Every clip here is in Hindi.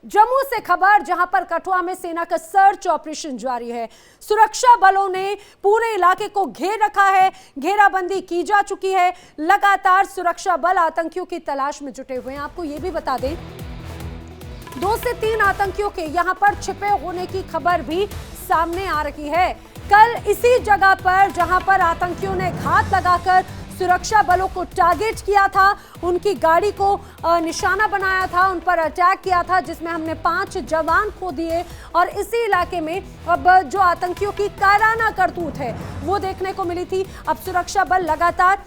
जम्मू से खबर, जहां पर कठुआ में सेना का सर्च ऑपरेशन जारी है। सुरक्षा बलों ने पूरे इलाके को घेर रखा है, घेराबंदी की जा चुकी है। लगातार सुरक्षा बल आतंकियों की तलाश में जुटे हुए हैं। आपको यह भी बता दें, 2 से 3 आतंकियों के यहां पर छिपे होने की खबर भी सामने आ रही है। कल इसी जगह पर जहां पर आतंकियों ने घात लगाकर सुरक्षा बलों को टारगेट किया था, उनकी गाड़ी को निशाना बनाया था, उन पर अटैक किया था, जिसमें हमने 5 जवान खो दिए। और इसी इलाके में अब जो आतंकियों की कायराना करतूत है वो देखने को मिली थी। अब सुरक्षा बल लगातार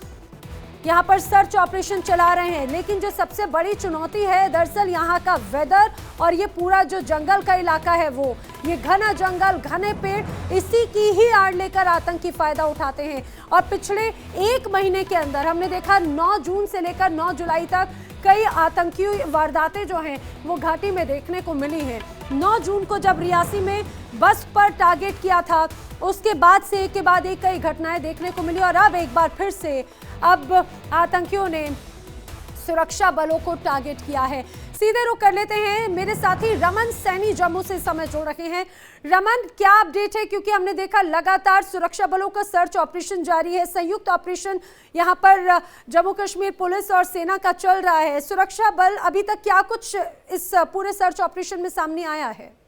यहाँ पर सर्च ऑपरेशन चला रहे हैं, लेकिन जो सबसे बड़ी चुनौती है दरअसल यहाँ का वेदर और ये पूरा जो जंगल का इलाका है वो, ये घना जंगल, घने पेड़, इसी की ही आड़ लेकर आतंकी फायदा उठाते हैं। और पिछले 1 महीने के अंदर हमने देखा 9 जून से लेकर 9 जुलाई तक कई आतंकी वारदातें जो हैं वो घाटी में देखने को मिली हैं। 9 जून को जब रियासी में बस पर टारगेट किया था, उसके बाद से एक के बाद एक कई घटनाएं देखने को मिली और अब एक बार फिर से अब आतंकियों ने सुरक्षा बलों को टारगेट किया है। सीधे रुख कर लेते हैं, मेरे साथी रमन सैनी जम्मू से समय जोड़ रहे हैं। रमन, क्या अपडेट है? क्योंकि हमने देखा लगातार सुरक्षा बलों का सर्च ऑपरेशन जारी है, संयुक्त ऑपरेशन यहां पर जम्मू कश्मीर पुलिस और सेना का चल रहा है। सुरक्षा बल अभी तक क्या कुछ इस पूरे सर्च ऑपरेशन में सामने आया है?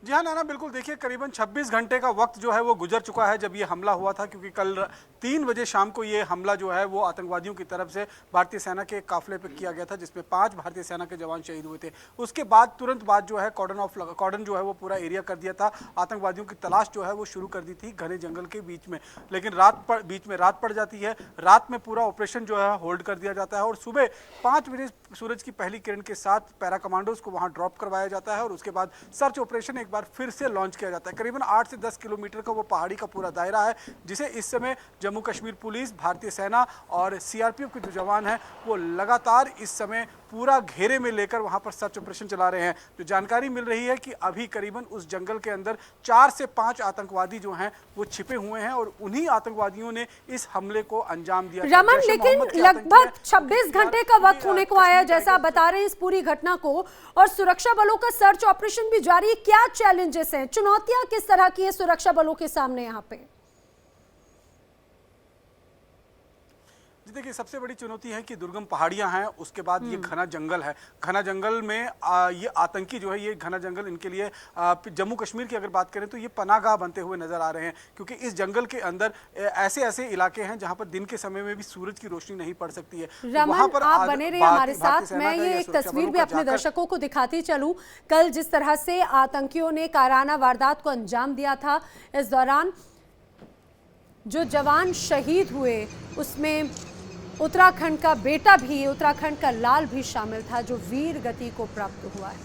जी हाँ नाना, बिल्कुल। देखिए, करीबन 26 घंटे का वक्त जो है वो गुजर चुका है जब ये हमला हुआ था, क्योंकि कल 3 बजे शाम को ये हमला जो है वो आतंकवादियों की तरफ से भारतीय सेना के काफिले पर किया गया था, जिसमें 5 भारतीय सेना के जवान शहीद हुए थे। उसके बाद तुरंत बाद जो है कॉर्डन जो है वो पूरा एरिया कर दिया था। आतंकवादियों की तलाश जो है वो शुरू कर दी थी घने जंगल के बीच में, लेकिन बीच में रात पड़ जाती है। रात में पूरा ऑपरेशन जो है होल्ड कर दिया जाता है और सुबह 5 बजे सूरज की पहली किरण के साथ पैरा कमांडोज को वहाँ ड्रॉप करवाया जाता है और उसके बाद सर्च ऑपरेशन एक बार फिर से लॉन्च किया जाता है। करीबन 8 से 10 किलोमीटर का वो पहाड़ी का पूरा दायरा है, जिसे इस समय जम्मू कश्मीर पुलिस, भारतीय सेना और सीआरपीएफ के जो जवान हैं वो लगातार इस समय पूरा घेरे में लेकर वहां पर सर्च ऑपरेशन चला रहे हैं। जो जानकारी मिल रही है कि अभी करीबन उस जंगल के अंदर 4 से 5 आतंकवादी जो हैं वो छिपे हुए हैं और उन्हीं आतंकवादियों ने इस हमले को अंजाम दिया। रमन, लेकिन लगभग 26 घंटे का वक्त होने को आया, जैसा आप बता रहे हैं, इस पूरी घटना को, और सुरक्षा बलों का सर्च ऑपरेशन भी जारी है। क्या चैलेंजेस हैं, चुनौतियां किस तरह की है सुरक्षा बलों के सामने यहाँ पे? देखिए, सबसे बड़ी चुनौती है कि दुर्गम पहाड़ियां हैं, उसके बाद ये घना जंगल है। घना जंगल में ये आतंकी जो है, ये घना जंगल इनके लिए जम्मू कश्मीर की अगर बात करें तो ये पनाहगाह बनते हुए नजर आ रहे हैं, क्योंकि इस जंगल के अंदर ऐसे ऐसे इलाके हैं जहां पर दिन के समय में भी सूरज की रोशनी नहीं पड़ सकती है। वहां पर आप बने रहे हमारे साथ। मैं ये एक तस्वीर भी अपने दर्शकों को दिखाती चलूं। कल जिस तरह से आतंकियों ने काराना वारदात को अंजाम दिया था, इस दौरान जो जवान शहीद हुए उसमें उत्तराखंड का बेटा भी, उत्तराखंड का लाल भी शामिल था, जो वीर गति को प्राप्त हुआ है।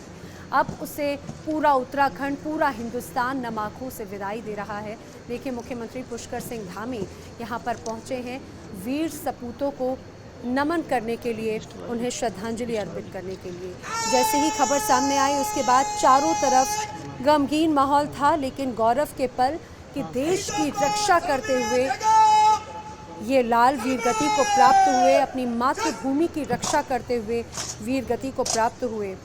अब उसे पूरा उत्तराखंड, पूरा हिंदुस्तान नम आंखों से विदाई दे रहा है। देखिए, मुख्यमंत्री पुष्कर सिंह धामी यहाँ पर पहुँचे हैं वीर सपूतों को नमन करने के लिए, उन्हें श्रद्धांजलि अर्पित करने के लिए। जैसे ही खबर सामने आई उसके बाद चारों तरफ गमगीन माहौल था, लेकिन गौरव के पल कि देश की रक्षा करते हुए ये लाल वीर गति को प्राप्त हुए, अपनी मातृभूमि की रक्षा करते हुए वीर गति को प्राप्त हुए।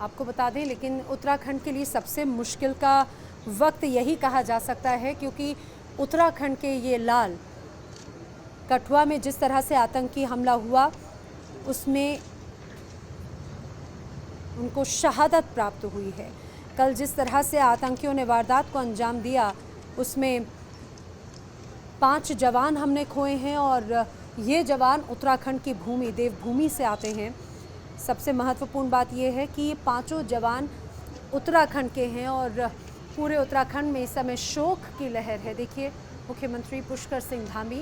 आपको बता दें, लेकिन उत्तराखंड के लिए सबसे मुश्किल का वक्त यही कहा जा सकता है, क्योंकि उत्तराखंड के ये लाल, कठुआ में जिस तरह से आतंकी हमला हुआ उसमें उनको शहादत प्राप्त हुई है। कल जिस तरह से आतंकियों ने वारदात को अंजाम दिया उसमें 5 जवान हमने खोए हैं और ये जवान उत्तराखंड की भूमि, देवभूमि से आते हैं। सबसे महत्वपूर्ण बात यह है कि ये 5 जवान उत्तराखंड के हैं और पूरे उत्तराखंड में इस समय शोक की लहर है। देखिए, मुख्यमंत्री पुष्कर सिंह धामी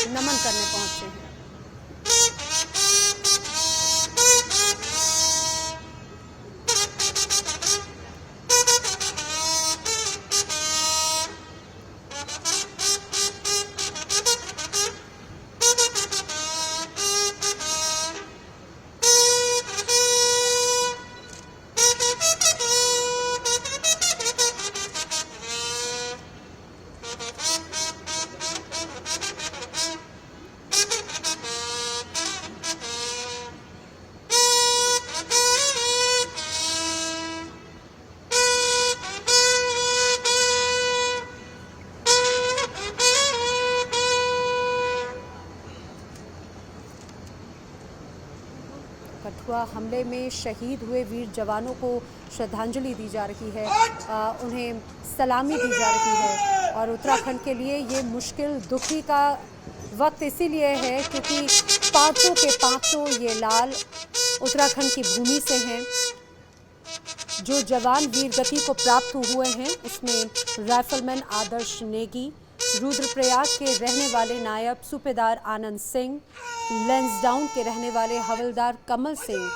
नमन करने पहुंचे हैं। हुआ हमले में शहीद हुए वीर जवानों को श्रद्धांजलि दी जा रही है, उन्हें सलामी दी जा रही है। और उत्तराखंड के लिए ये मुश्किल दुखी का वक्त इसीलिए है क्योंकि पांचों के पांचों ये लाल उत्तराखंड की भूमि से हैं। जो जवान वीर गति को प्राप्त हुए हैं उसमें राइफलमैन आदर्श नेगी, रुद्रप्रयाग के रहने वाले नायब सूबेदार आनंद सिंह, लैंसडाउन के रहने वाले हवलदार कमल सिंह,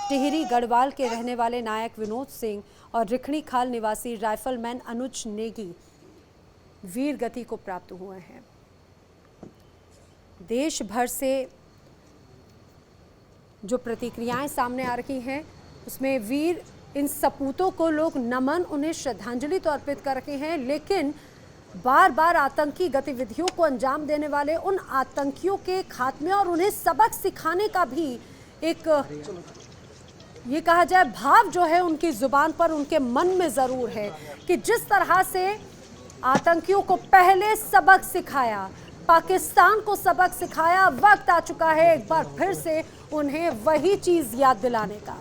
टिहरी गढ़वाल के रहने वाले नायक विनोद सिंह और रिखणी खाल निवासी राइफलमैन अनुज नेगी वीर गति को प्राप्त हुए हैं। देश भर से जो प्रतिक्रियाएं सामने आ रही हैं उसमें वीर इन सपूतों को लोग नमन, उन्हें श्रद्धांजलि तो अर्पित कर रहे हैं, लेकिन बार बार आतंकी गतिविधियों को अंजाम देने वाले उन आतंकियों के खात्मे और उन्हें सबक सिखाने का भी एक ये कहा जाए भाव जो है उनकी जुबान पर, उनके मन में जरूर है कि जिस तरह से आतंकियों को पहले सबक सिखाया, पाकिस्तान को सबक सिखाया, वक्त आ चुका है एक बार फिर से उन्हें वही चीज याद दिलाने का।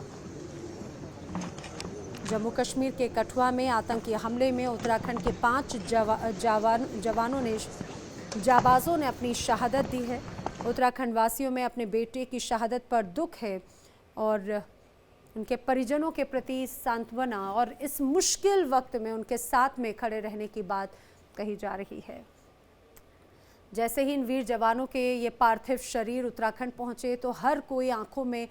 जम्मू कश्मीर के कठुआ में आतंकी हमले में उत्तराखंड के 5 जवानों ने जाबाजों ने अपनी शहादत दी है। उत्तराखंड वासियों में अपने बेटे की शहादत पर दुख है और उनके परिजनों के प्रति सांत्वना और इस मुश्किल वक्त में उनके साथ में खड़े रहने की बात कही जा रही है। जैसे ही इन वीर जवानों के ये पार्थिव शरीर उत्तराखंड पहुंचे तो हर कोई आंखों में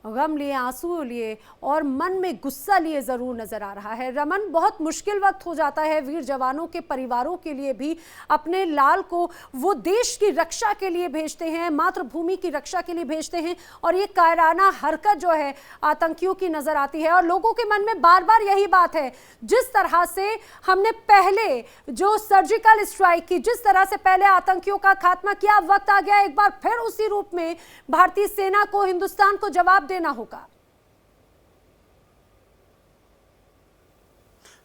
गम लिए, आंसू लिए और मन में गुस्सा लिए जरूर नजर आ रहा है। रमन, बहुत मुश्किल वक्त हो जाता है वीर जवानों के परिवारों के लिए भी। अपने लाल को वो देश की रक्षा के लिए भेजते हैं, मातृभूमि की रक्षा के लिए भेजते हैं और ये कायराना हरकत जो है आतंकियों की नजर आती है। और लोगों के मन में बार बार यही बात है, जिस तरह से हमने पहले जो सर्जिकल स्ट्राइक की, जिस तरह से पहले आतंकियों का खात्मा किया, वक्त आ गया एक बार फिर उसी रूप में भारतीय सेना को, हिंदुस्तान को जवाब देना होगा।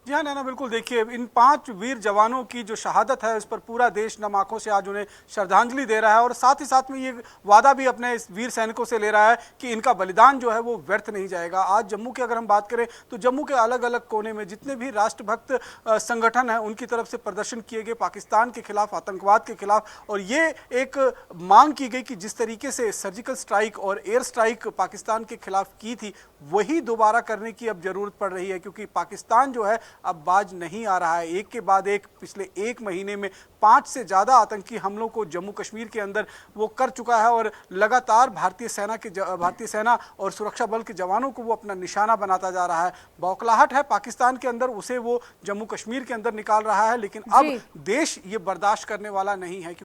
जी हाँ नैना, बिल्कुल। देखिए, इन 5 वीर जवानों की जो शहादत है उस पर पूरा देश नम आंखों से आज उन्हें श्रद्धांजलि दे रहा है और साथ ही साथ में ये वादा भी अपने इस वीर सैनिकों से ले रहा है कि इनका बलिदान जो है वो व्यर्थ नहीं जाएगा। आज जम्मू की अगर हम बात करें तो जम्मू के अलग अलग कोने में जितने भी राष्ट्रभक्त संगठन हैं उनकी तरफ से प्रदर्शन किए गए पाकिस्तान के खिलाफ, आतंकवाद के खिलाफ। और ये एक मांग की गई कि जिस तरीके से सर्जिकल स्ट्राइक और एयर स्ट्राइक पाकिस्तान के खिलाफ की थी वही दोबारा करने की अब जरूरत पड़ रही है, क्योंकि पाकिस्तान जो है अब बाज नहीं आ रहा है। एक के बाद एक पिछले 1 महीने में 5 से ज़्यादा आतंकी हमलों को जम्मू कश्मीर के अंदर वो कर चुका है और लगातार भारतीय सेना और सुरक्षा बल के जवानों को वो अपना निशाना बनाता जा रहा है। बौखलाहट है पाकिस्तान के अंदर, उसे वो जम्मू कश्मीर के अंदर निकाल रहा है, लेकिन अब देश ये बर्दाश्त करने वाला नहीं है।